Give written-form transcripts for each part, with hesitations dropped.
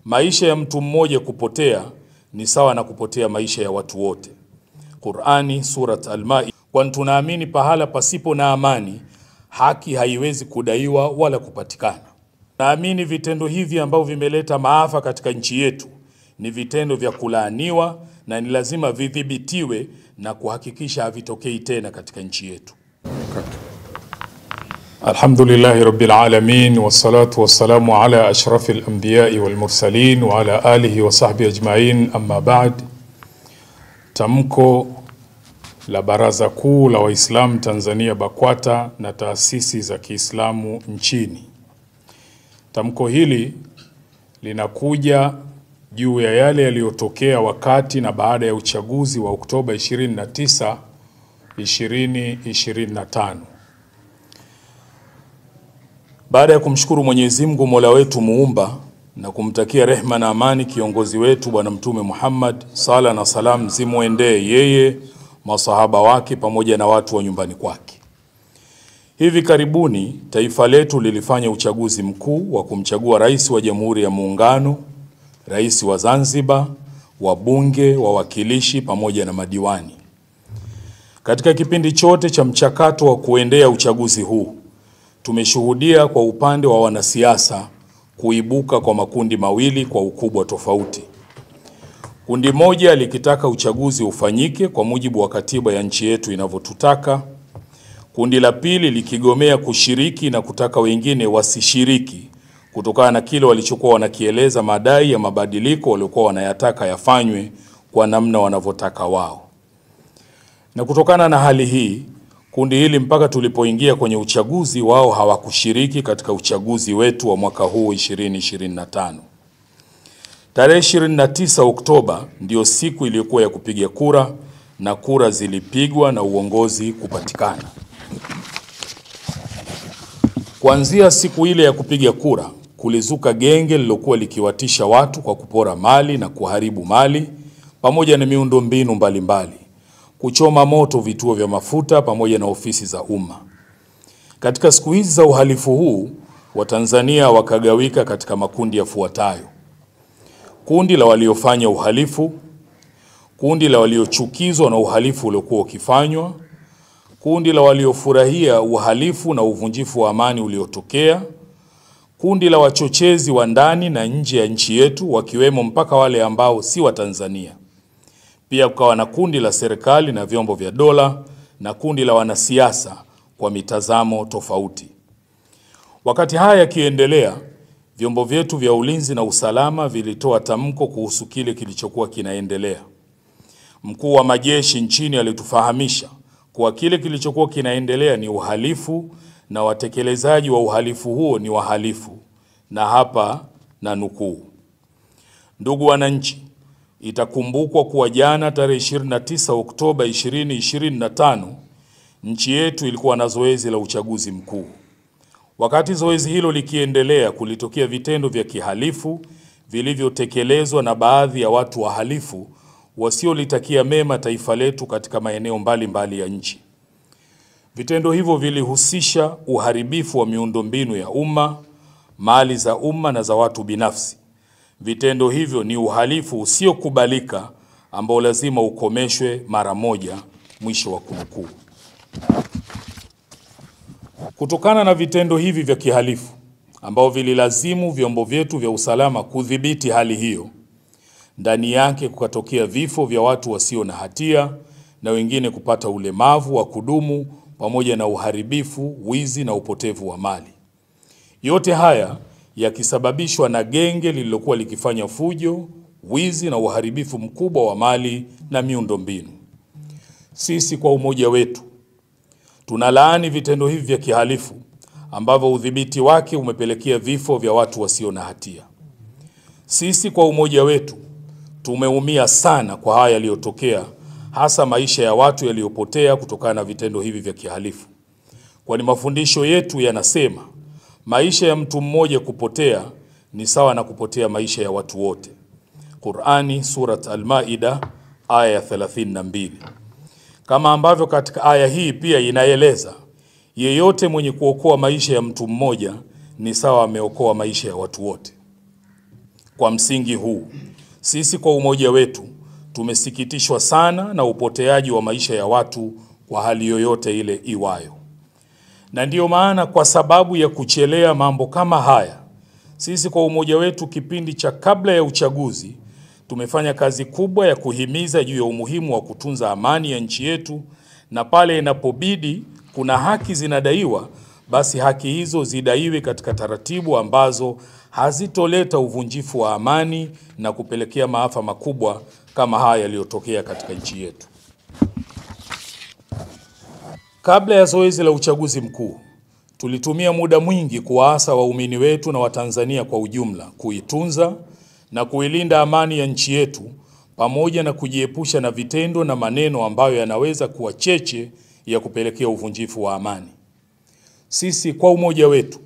maisha ya mtu mmoja kupotea ni sawa na kupotea maisha ya watu wote. Qur'ani, Surat Al-Maida. Kwani tunaamini pahala pasipo na amani, haki haiwezi kudaiwa wala kupatikana. Naamini vitendo hivi ambavyo vimeleta maafa katika nchi yetu ni vitendo vya kulaaniwa na ni lazima vidhibitiwe na kuhakikisha havitokei tena katika nchi yetu. Alhamdulillahi Rabbil Alamin, wassalatu wassalamu ala ashrafil anbiya'i wal mursalin wa ala alihi wa sahbihi ajma'in, amma ba'd. Tamko la Baraza Kuu la Waislamu Tanzania BAKWATA na taasisi za Kiislamu nchini. Tamko hili linakuja juu ya yale yaliyotokea wakati na baada ya uchaguzi wa Oktoba 29, 2025. Baada ya kumshukuru Mwenyezi Mungu Mola wetu muumba na kumtakia rehma na amani kiongozi wetu Bwana Mtume Muhammad, sala na salam zimuendee yeye, masahaba wake pamoja na watu wa nyumbani kwake. Hivi karibuni taifa letu lilifanya uchaguzi mkuu wa kumchagua rais wa Jamhuri ya Muungano, rais wa Zanzibar, wabunge, wawakilishi pamoja na madiwani. Katika kipindi chote cha mchakato wa kuendea uchaguzi huu, tumeshuhudia kwa upande wa wanasiasa kuibuka kwa makundi mawili kwa ukubwa tofauti. Kundi moja likitaka uchaguzi ufanyike kwa mujibu wa katiba ya nchi yetu inavyotutaka. Kundi la pili likigomea kushiriki na kutaka wengine wasishiriki kutokana na kile walichokuwa wanakieleza madai ya mabadiliko waliokuwa wanayataka yafanywe kwa namna wanavyotaka wao. Na kutokana na hali hii, kundi hili mpaka tulipoingia kwenye uchaguzi wao hawakushiriki katika uchaguzi wetu wa mwaka huu 2025. Tarehe 29 Oktoba ndio siku iliyokuwa ya kupiga kura na kura zilipigwa na uongozi kupatikana. Kuanzia siku ile ya kupiga kura, kulizuka genge lilokuwa likiwatisha watu kwa kupora mali na kuharibu mali pamoja na miundombinu mbalimbali, kuchoma moto vituo vya mafuta pamoja na ofisi za umma. Katika siku hizi za uhalifu huu, Watanzania wakagawika katika makundi yafuatayo: kundi la waliofanya uhalifu, kundi la waliochukizwa na uhalifu uliokuwa ukifanywa, kundi la waliofurahia uhalifu na uvunjifu wa amani uliotokea, kundi la wachochezi wa ndani na nje ya nchi yetu wakiwemo mpaka wale ambao si wa Tanzania. Pia kukawa na kundi la serikali na vyombo vya dola na kundi la wanasiasa kwa mitazamo tofauti. Wakati haya yakiendelea, vyombo vyetu vya ulinzi na usalama vilitoa tamko kuhusu kile kilichokuwa kinaendelea. Mkuu wa majeshi nchini alitufahamisha kuwa kile kilichokuwa kinaendelea ni uhalifu na watekelezaji wa uhalifu huo ni wahalifu, na hapa na nukuu: ndugu wananchi, itakumbukwa kuwa jana tarehe 29 Oktoba 2025 nchi yetu ilikuwa na zoezi la uchaguzi mkuu. Wakati zoezi hilo likiendelea, kulitokea vitendo vya kihalifu vilivyotekelezwa na baadhi ya watu wahalifu wasiolitakia mema taifa letu katika maeneo mbalimbali ya nchi. Vitendo hivyo vilihusisha uharibifu wa miundombinu ya umma, mali za umma na za watu binafsi. Vitendo hivyo ni uhalifu usiokubalika ambao lazima ukomeshwe mara moja, mwisho wa kunukuu. Kutokana na vitendo hivi vya kihalifu ambao vililazimu vyombo vyetu vya usalama kudhibiti hali hiyo, ndani yake kukatokea vifo vya watu wasio na hatia na wengine kupata ulemavu wa kudumu pamoja na uharibifu, wizi na upotevu wa mali. Yote haya yakisababishwa na genge lililokuwa likifanya fujo, wizi na uharibifu mkubwa wa mali na miundombinu. Sisi kwa umoja wetu tunalaani vitendo hivi vya kihalifu ambavyo udhibiti wake umepelekea vifo vya watu wasio na hatia. Sisi kwa umoja wetu tumeumia sana kwa haya yaliyotokea, hasa maisha ya watu yaliyopotea kutokana na vitendo hivi vya kihalifu. Kwani mafundisho yetu yanasema maisha ya mtu mmoja kupotea ni sawa na kupotea maisha ya watu wote. Qur'ani, Surat Al-Maida, aya 32. Kama ambavyo katika aya hii pia inaeleza, yeyote mwenye kuokoa maisha ya mtu mmoja ni sawa ameokoa maisha ya watu wote. Kwa msingi huu, sisi kwa umoja wetu tumesikitishwa sana na upoteaji wa maisha ya watu kwa hali yoyote ile iwayo. Na ndiyo maana kwa sababu ya kuchelea mambo kama haya, sisi kwa umoja wetu kipindi cha kabla ya uchaguzi tumefanya kazi kubwa ya kuhimiza juu ya umuhimu wa kutunza amani ya nchi yetu, na pale inapobidi kuna haki zinadaiwa, basi haki hizo zidaiwe katika taratibu ambazo hazitoleta uvunjifu wa amani na kupelekea maafa makubwa kama haya yaliyotokea katika nchi yetu. Kabla ya zoezi la uchaguzi mkuu, tulitumia muda mwingi kuwaasa waumini wetu na Watanzania kwa ujumla kuitunza na kuilinda amani ya nchi yetu, pamoja na kujiepusha na vitendo na maneno ambayo yanaweza kuwa cheche ya kupelekea uvunjifu wa amani. Sisi kwa umoja wetu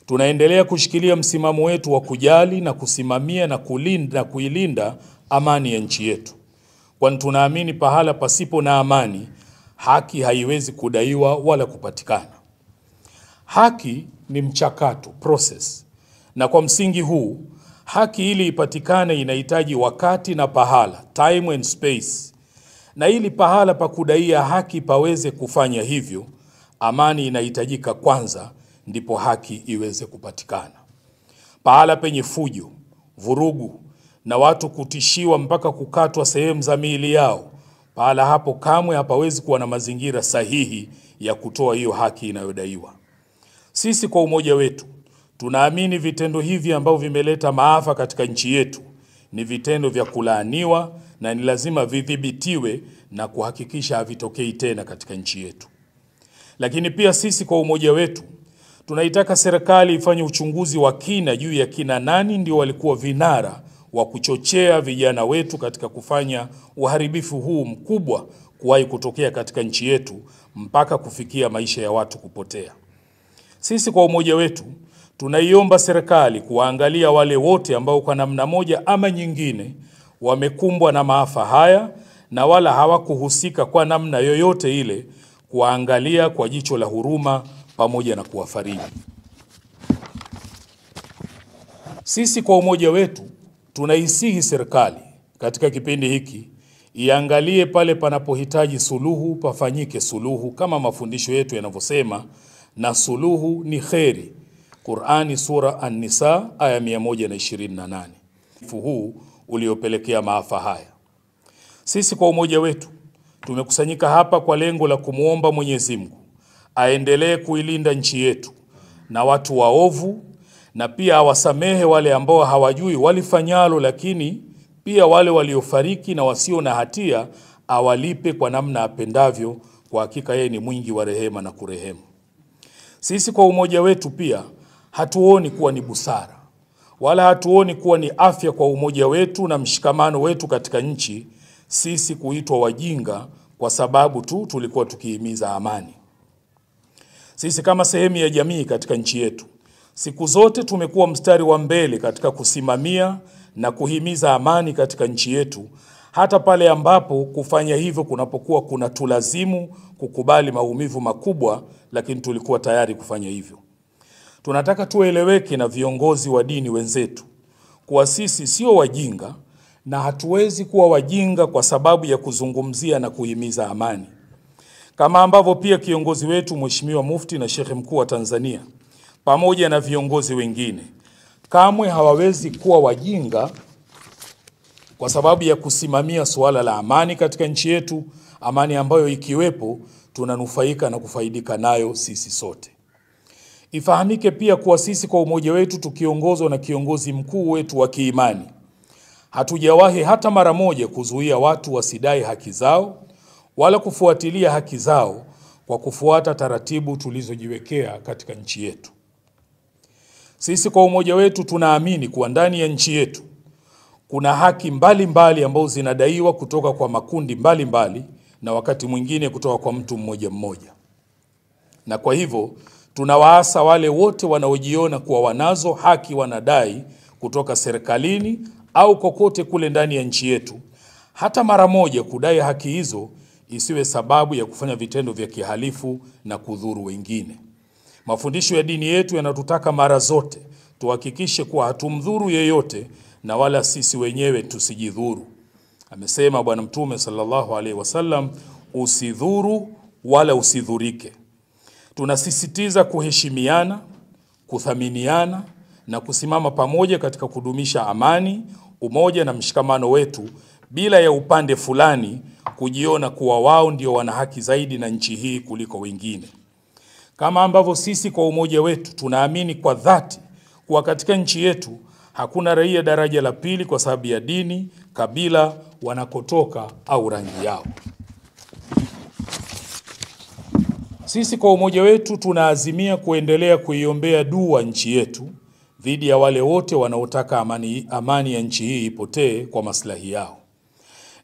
tunaendelea kushikilia msimamo wetu wa kujali na kusimamia na kuilinda amani ya nchi yetu, kwani tunaamini pahala pasipo na amani haki haiwezi kudaiwa wala kupatikana. Haki ni mchakato, process, na kwa msingi huu haki ili ipatikane inahitaji wakati na pahala, time and space. Na ili pahala pa kudaia haki paweze kufanya hivyo, amani inahitajika kwanza, ndipo haki iweze kupatikana. Pahala penye fujo, vurugu na watu kutishiwa mpaka kukatwa sehemu za miili yao, pahala hapo kamwe hapawezi kuwa na mazingira sahihi ya kutoa hiyo haki inayodaiwa. Sisi kwa umoja wetu tunaamini vitendo hivi ambavyo vimeleta maafa katika nchi yetu ni vitendo vya kulaaniwa na ni lazima vidhibitiwe na kuhakikisha havitokei tena katika nchi yetu. Lakini pia sisi kwa umoja wetu tunaitaka serikali ifanye uchunguzi wa kina juu ya kina nani ndio walikuwa vinara wa kuchochea vijana wetu katika kufanya uharibifu huu mkubwa kuwahi kutokea katika nchi yetu mpaka kufikia maisha ya watu kupotea. Sisi kwa umoja wetu tunaiomba serikali kuwaangalia wale wote ambao kwa namna moja ama nyingine wamekumbwa na maafa haya na wala hawakuhusika kwa namna yoyote ile, kuwaangalia kwa jicho la huruma pamoja na kuwafariji. Sisi kwa umoja wetu tunaisihi serikali katika kipindi hiki iangalie pale panapohitaji suluhu pafanyike suluhu, kama mafundisho yetu yanavyosema, na suluhu ni kheri. Qur'ani sura An-Nisa aya 128. Huu uliopelekea maafa haya. Sisi kwa umoja wetu tumekusanyika hapa kwa lengo la kumuomba Mwenyezi Mungu aendelee kuilinda nchi yetu na watu waovu, na pia awasamehe wale ambao hawajui walifanyalo, lakini pia wale waliofariki na wasio na hatia awalipe kwa namna apendavyo, kwa hakika yeye ni mwingi wa rehema na kurehemu. Sisi kwa umoja wetu pia hatuoni kuwa ni busara wala hatuoni kuwa ni afya kwa umoja wetu na mshikamano wetu katika nchi sisi kuitwa wajinga kwa sababu tu tulikuwa tukihimiza amani. Sisi kama sehemu ya jamii katika nchi yetu siku zote tumekuwa mstari wa mbele katika kusimamia na kuhimiza amani katika nchi yetu, hata pale ambapo kufanya hivyo kunapokuwa kuna tulazimu kukubali maumivu makubwa, lakini tulikuwa tayari kufanya hivyo. Tunataka tueleweke na viongozi wa dini wenzetu kuwa sisi sio wajinga, na hatuwezi kuwa wajinga kwa sababu ya kuzungumzia na kuhimiza amani. Kama ambavyo pia kiongozi wetu Mheshimiwa Mufti na Sheikh Mkuu wa Tanzania pamoja na viongozi wengine kamwe hawawezi kuwa wajinga kwa sababu ya kusimamia suala la amani katika nchi yetu, amani ambayo ikiwepo tunanufaika na kufaidika nayo sisi sote. Ifahamike pia kuwa sisi kwa umoja wetu tukiongozwa na kiongozi mkuu wetu wa kiimani hatujawahi hata mara moja kuzuia watu wasidai haki zao wala kufuatilia haki zao kwa kufuata taratibu tulizojiwekea katika nchi yetu. Sisi kwa umoja wetu tunaamini kuwa ndani ya nchi yetu kuna haki mbalimbali ambazo zinadaiwa kutoka kwa makundi mbalimbali na wakati mwingine kutoka kwa mtu mmoja mmoja. Na kwa hivyo tunawaasa wale wote wanaojiona kuwa wanazo haki wanadai kutoka serikalini au kokote kule ndani ya nchi yetu, hata mara moja kudai haki hizo isiwe sababu ya kufanya vitendo vya kihalifu na kudhuru wengine. Mafundisho ya dini yetu yanatutaka mara zote tuhakikishe kuwa hatumdhuru yeyote na wala sisi wenyewe tusijidhuru. Amesema Bwana Mtume sallallahu alaihi wasallam, usidhuru wala usidhurike. Tunasisitiza kuheshimiana, kuthaminiana na kusimama pamoja katika kudumisha amani, umoja na mshikamano wetu, bila ya upande fulani kujiona kuwa wao ndio wana haki zaidi na nchi hii kuliko wengine. Kama ambavyo sisi kwa umoja wetu tunaamini kwa dhati kuwa katika nchi yetu hakuna raia daraja la pili kwa sababu ya dini, kabila, wanakotoka au rangi yao. Sisi kwa umoja wetu tunaazimia kuendelea kuiombea dua nchi yetu dhidi ya wale wote wanaotaka amani ya nchi hii ipotee kwa maslahi yao.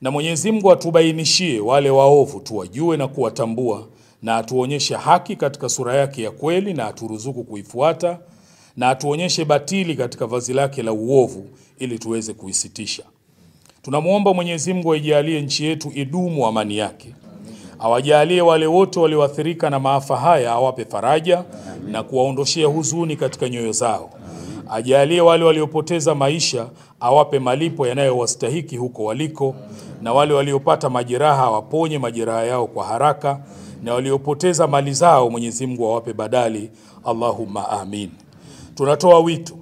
Na Mwenyezi Mungu atubainishie wale waovu, tuwajue na kuwatambua, na atuonyeshe haki katika sura yake ya kweli na aturuzuku kuifuata, na atuonyeshe batili katika vazi lake la uovu ili tuweze kuisitisha. Tunamuomba Mwenyezi Mungu aijalie nchi yetu idumu amani yake. Awajalie wale wote walioathirika na maafa haya, awape faraja na kuwaondoshea huzuni katika nyoyo zao. Ajalie wale waliopoteza maisha, awape malipo yanayowastahiki huko waliko, na wale waliopata majeraha awaponye majeraha yao kwa haraka, na waliopoteza mali zao Mwenyezi Mungu awape badali. Allahumma amin. Tunatoa wito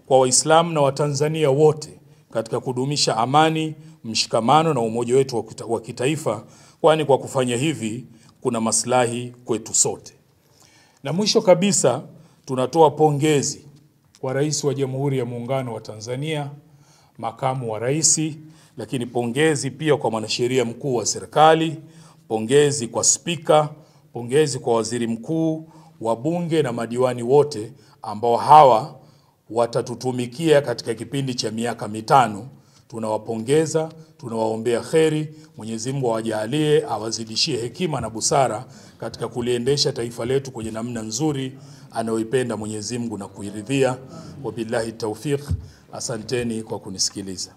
kwa Waislamu na Watanzania wote katika kudumisha amani, mshikamano na umoja wetu wa kitaifa, kwani kwa kufanya hivi kuna maslahi kwetu sote. Na mwisho kabisa, tunatoa pongezi kwa Rais wa Jamhuri ya Muungano wa Tanzania, makamu wa rais, lakini pongezi pia kwa mwanasheria mkuu wa serikali, pongezi kwa spika, pongezi kwa waziri mkuu, wabunge na madiwani wote ambao hawa watatutumikia katika kipindi cha miaka 5. Tunawapongeza, tunawaombea kheri. Mwenyezi Mungu awajalie, awazidishie hekima na busara katika kuliendesha taifa letu kwenye namna nzuri anayoipenda Mwenyezi Mungu na kuiridhia. Wabillahi tawfiq. Asanteni kwa kunisikiliza.